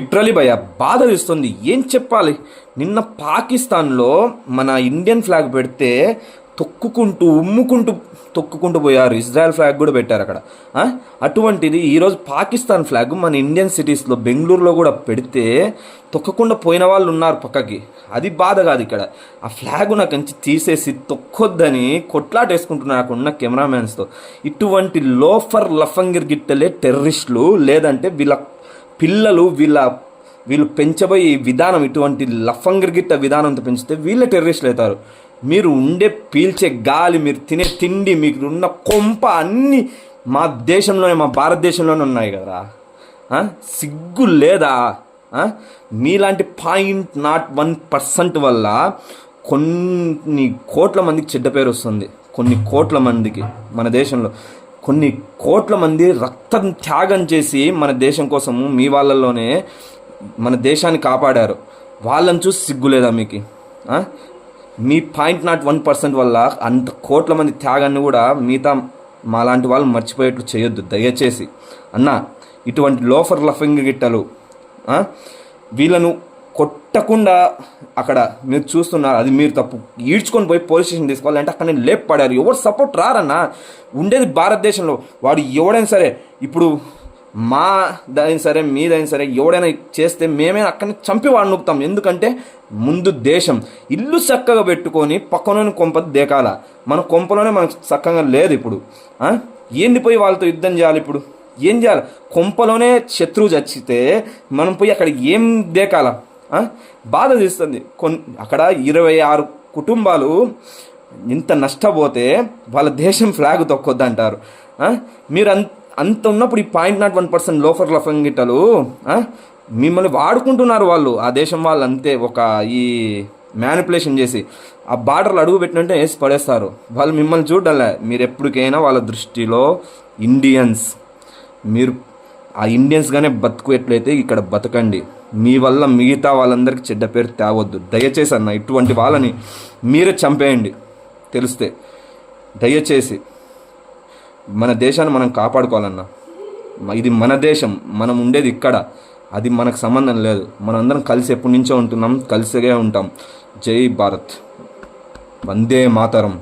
Literally భయ బాధ తీస్తుంది. ఏం చెప్పాలి? నిన్న పాకిస్తాన్లో మన ఇండియన్ ఫ్లాగ్ పెడితే తొక్కుకుంటూ పోయారు. ఇజ్రాయెల్ ఫ్లాగ్ కూడా పెట్టారు అక్కడ. అటువంటిది ఈరోజు పాకిస్తాన్ ఫ్లాగ్ మన ఇండియన్ సిటీస్లో బెంగళూరులో కూడా పెడితే తొక్కకుండా పోయిన వాళ్ళు ఉన్నారు పక్కకి. అది బాధ కాదు ఇక్కడ. ఆ ఫ్లాగ్ నాకు కంచి తీసేసి తొక్కొద్దని కొట్లాటేసుకుంటున్నారు నాకు ఉన్న కెమెరామ్యాన్స్తో. ఇటువంటి లోఫర్ లఫంగిర్ గిట్టలే టెర్రరిస్టులు, లేదంటే వీళ్ళ పిల్లలు వీళ్ళు పెంచబోయే విధానం, ఇటువంటి లఫంగిర్గిట్ట విధానంతో పెంచితే వీళ్ళే టెర్రరిస్టులు అవుతారు. మీరు పీల్చే గాలి, మీరు తినే తిండి, మీకు ఉన్న కొంప అన్నీ మా దేశంలోనే, మా భారతదేశంలోనే ఉన్నాయి కదా. సిగ్గు లేదా? మీలాంటి 0.01% వల్ల కొన్ని కోట్ల మందికి చెడ్డ పేరు వస్తుంది. కొన్ని కోట్ల మందికి మన దేశంలో కొన్ని కోట్ల మంది రక్తం త్యాగం చేసి మన దేశం కోసము మీ వాళ్ళల్లోనే మన దేశాన్ని కాపాడారు. వాళ్ళని చూసి సిగ్గులేదా మీకు? మీ 0.01% వల్ల అంత కోట్ల మంది త్యాగాన్ని కూడా మిగతా మాలాంటి వాళ్ళు మర్చిపోయేట్లు చేయొద్దు దయచేసి. ఇటువంటి లోఫర్ లఫింగ్ గిట్టలు వీళ్ళను కొట్టకుండా అక్కడ మీరు చూస్తున్నారు. అది మీరు తప్పు. ఈడ్చుకొని పోయి పోలీస్ స్టేషన్ తీసుకోవాలి, అంటే అక్కడ నేను లేపడారు. ఎవరు సపోర్ట్ రారన్నా. ఉండేది భారతదేశంలో. వాడు ఎవడైనా సరే, ఇప్పుడు మా దైనా సరే మీదైనా సరే, ఎవడైనా చేస్తే మేమే అక్కడిని చంపి వాడు నొక్కుతాం. ఎందుకంటే ముందు దేశం ఇల్లు చక్కగా పెట్టుకొని పక్కనోని కొంప దేకాల. మన కొంపలోనే మనకు చక్కగా లేదు ఇప్పుడు. ఏంది పోయి వాళ్ళతో యుద్ధం చేయాలి? ఇప్పుడు ఏం చేయాలి? కొంపలోనే శత్రువు చచ్చితే మనం పోయి అక్కడ ఏం దేకాల? బాధ తీస్తుంది. అక్కడ 26 కుటుంబాలు ఇంత నష్టపోతే వాళ్ళ దేశం ఫ్లాగ్ తొక్కొద్దంటారు. మీరు అంత ఉన్నప్పుడు ఈ 0.01% లోఫర్ లఫంగిట్టలు మిమ్మల్ని వాడుకుంటున్నారు వాళ్ళు, ఆ దేశం వాళ్ళు. అంతే ఒక ఈ మ్యానిపులేషన్ చేసి ఆ బార్డర్లు అడుగు పెట్టినట్టే వేసి పడేస్తారు. వాళ్ళు మిమ్మల్ని చూడాలే. మీరు ఎప్పటికైనా వాళ్ళ దృష్టిలో ఇండియన్స్. మీరు ఆ ఇండియన్స్గానే బతుకున్నట్లయితే ఇక్కడ బతకండి. మీ వల్ల మిగతా వాళ్ళందరికీ చెడ్డ పేరు తేవద్దు దయచేసి ఇటువంటి వాళ్ళని మీరే చంపేయండి తెలిస్తే. దయచేసి మన దేశాన్ని మనం కాపాడుకోవాలన్నా. ఇది మన దేశం, మనం ఉండేది ఇక్కడ. అది మనకు సంబంధం లేదు. మనందరం కలిసి ఎప్పటి నుంచో ఉంటున్నాం, కలిసిగా ఉంటాం. జై భారత్, వందే మాతరం.